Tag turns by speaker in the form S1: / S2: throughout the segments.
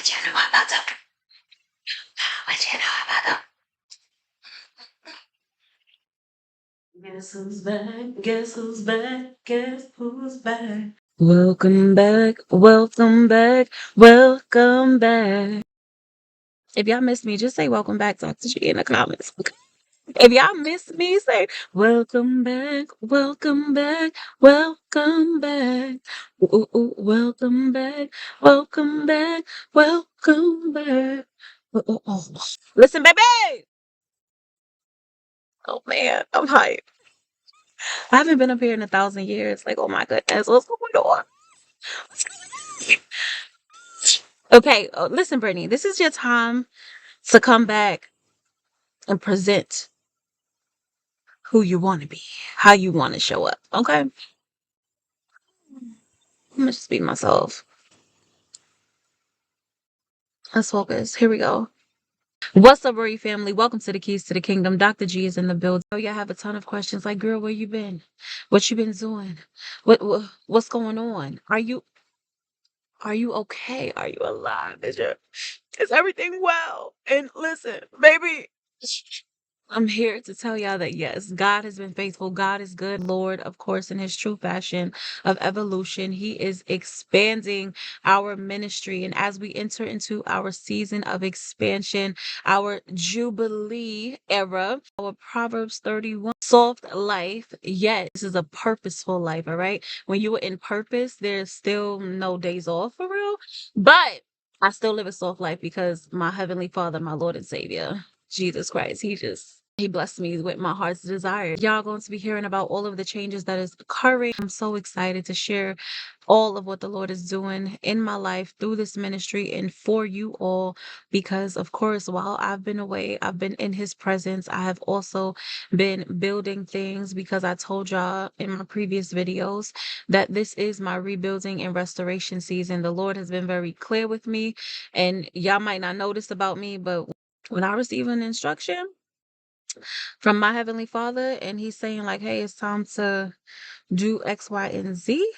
S1: Guess who's back? Guess who's back? Guess who's back? Welcome back, welcome back, welcome back. If y'all missed me, just say welcome back. Talk to you in the comments. If y'all missed me, say welcome back, welcome back, welcome back. Ooh, ooh, welcome back, welcome back, welcome back. Ooh, ooh, oh. Listen, baby. Oh man, I'm hyped. I haven't been up here in 1,000 years. Like, oh my goodness, what's going on? Okay, listen, Brittany, this is your time to come back and present who you want to be, how you want to show up. Okay, I'm gonna just be myself. Let's focus. Here we go. What's up, Rory family? Welcome to the Keys to the Kingdom. Dr. G is in the building. Oh, yeah, I have a ton of questions. Like, girl, where you been? What you been doing? What's going on? Are you okay? Are you alive? Is everything well? And listen, baby, I'm here to tell y'all that yes, God has been faithful. God is good. Lord, of course, in his true fashion of evolution, he is expanding our ministry. And as we enter into our season of expansion, our Jubilee era, our Proverbs 31 soft life, yet this is a purposeful life, all right? When you are in purpose, there's still no days off for real. But I still live a soft life because my Heavenly Father, my Lord and Savior, Jesus Christ, he blessed me with my heart's desire. Y'all going to be hearing about all of the changes that is occurring. I'm so excited to share all of what the Lord is doing in my life through this ministry and for you all, because of course, while I've been away, I've been in his presence. I have also been building things because I told y'all in my previous videos that this is my rebuilding and restoration season. The Lord has been very clear with me, and y'all might not know this about me, but when I receive an instruction from my Heavenly Father and he's saying like, hey, it's time to do X, Y, and Z,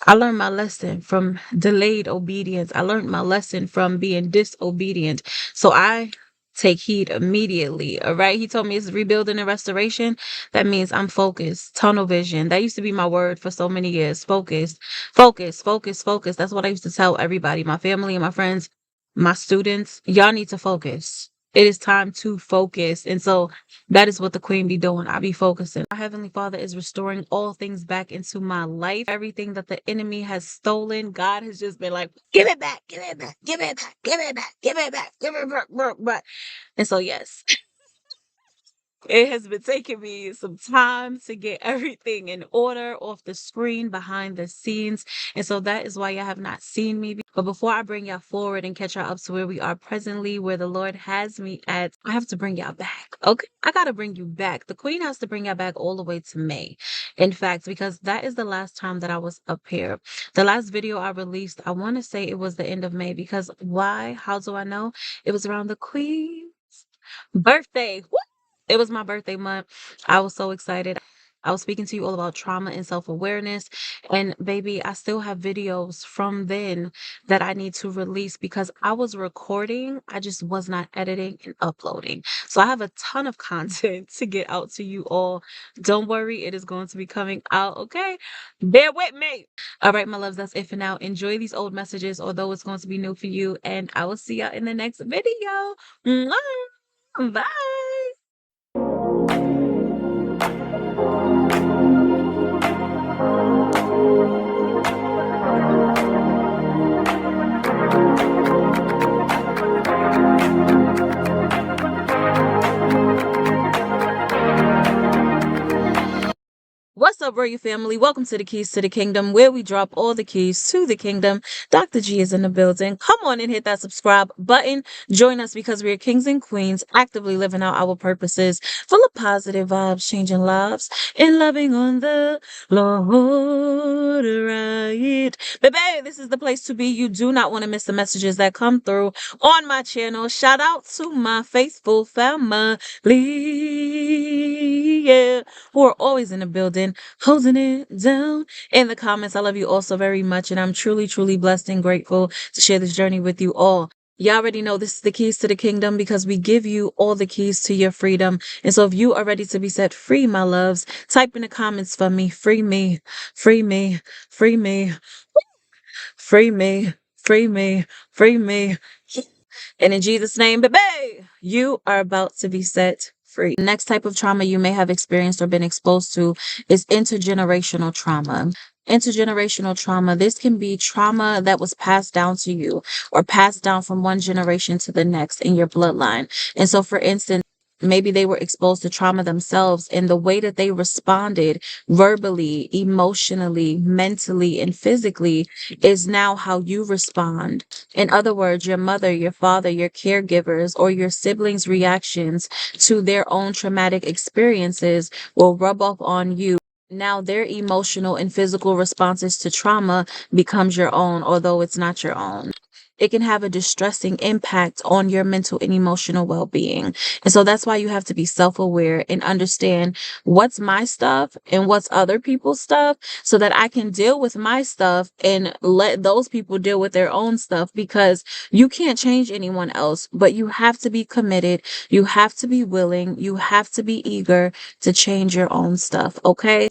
S1: I learned my lesson from delayed obedience. I learned my lesson from being disobedient. So I take heed immediately. All right. He told me it's rebuilding and restoration. That means I'm focused, tunnel vision. That used to be my word for so many years. Focus, focus, focus, focus. That's what I used to tell everybody, my family and my friends, my students. Y'all need to focus. It is time to focus. And so that is what the queen be doing. I be focusing. My Heavenly Father is restoring all things back into my life. Everything that the enemy has stolen, God has just been like, give it back, give it back, give it back, give it back, give it back, give it back. And so, yes, it has been taking me some time to get everything in order off the screen, behind the scenes. And so that is why y'all have not seen me. But before I bring y'all forward and catch y'all up to where we are presently, where the Lord has me at, I have to bring y'all back. Okay. I got to bring you back. The queen has to bring y'all back all the way to May. In fact, because that is the last time that I was up here. The last video I released, I want to say it was the end of May, because why? How do I know? It was around the queen's birthday. Woo! It was my birthday month. I was so excited. I was speaking to you all about trauma and self-awareness. And baby, I still have videos from then that I need to release because I was recording. I just was not editing and uploading. So I have a ton of content to get out to you all. Don't worry, it is going to be coming out, okay? Bear with me. All right, my loves, that's it for now. Enjoy these old messages, although it's going to be new for you. And I will see y'all in the next video. Mwah! Bye. What's up, Royal family? Welcome to the Keys to the Kingdom, where we drop all the keys to the kingdom. Dr. G is in the building. Come on and hit that subscribe button. Join us because we are kings and queens, actively living out our purposes, full of positive vibes, changing lives, and loving on the Lord, right? Baby, this is the place to be. You do not want to miss the messages that come through on my channel. Shout out to my faithful family, yeah, who are always in the building, holding it down in the comments. I love you all so very much, and I'm truly, truly blessed and grateful to share this journey with you all. You already know this is the keys to the kingdom because we give you all the keys to your freedom. And so if you are ready to be set free, my loves, type in the comments for me, free me, free me, free me, free me, free me, free me. And in Jesus' name, baby, you are about to be set free. The next type of trauma you may have experienced or been exposed to is intergenerational trauma. Intergenerational trauma, this can be trauma that was passed down to you or passed down from one generation to the next in your bloodline. And so, for instance, maybe they were exposed to trauma themselves, and the way that they responded verbally, emotionally, mentally, and physically is now how you respond. In other words, your mother, your father, your caregivers, or your siblings' reactions to their own traumatic experiences will rub off on you. Now their emotional and physical responses to trauma becomes your own, although it's not your own. It can have a distressing impact on your mental and emotional well-being. And so that's why you have to be self-aware and understand what's my stuff and what's other people's stuff so that I can deal with my stuff and let those people deal with their own stuff, because you can't change anyone else, but you have to be committed. You have to be willing. You have to be eager to change your own stuff. Okay.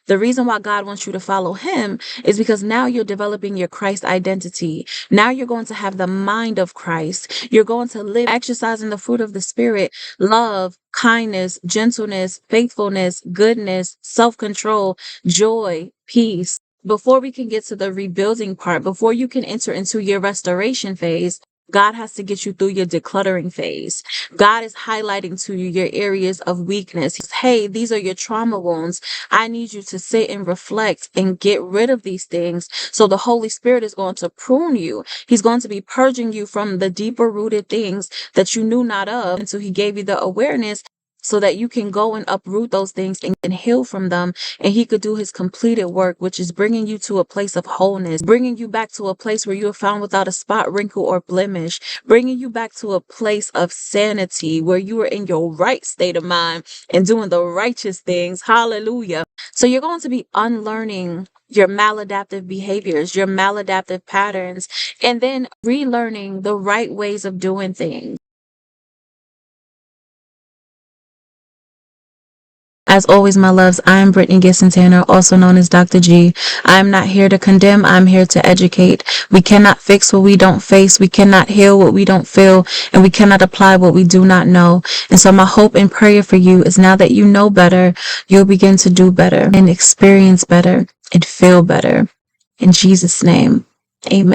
S1: The reason why God wants you to follow him is because now you're developing your Christ identity. Now you're going to have the mind of Christ. You're going to live exercising the fruit of the Spirit: love, kindness, gentleness, faithfulness, goodness, self-control, joy, peace. Before we can get to the rebuilding part, before you can enter into your restoration phase, God has to get you through your decluttering phase. God is highlighting to you your areas of weakness. He's, hey, these are your trauma wounds. I need you to sit and reflect and get rid of these things. So the Holy Spirit is going to prune you. He's going to be purging you from the deeper rooted things that you knew not of. And so he gave you the awareness so that you can go and uproot those things and heal from them. And he could do his completed work, which is bringing you to a place of wholeness, bringing you back to a place where you are found without a spot, wrinkle, or blemish, bringing you back to a place of sanity where you are in your right state of mind and doing the righteous things. Hallelujah. So you're going to be unlearning your maladaptive behaviors, your maladaptive patterns, and then relearning the right ways of doing things. As always, my loves, I'm Brittany Guisintanner, also known as Dr. G. I'm not here to condemn. I'm here to educate. We cannot fix what we don't face. We cannot heal what we don't feel. And we cannot apply what we do not know. And so my hope and prayer for you is, now that you know better, you'll begin to do better and experience better and feel better. In Jesus' name, amen.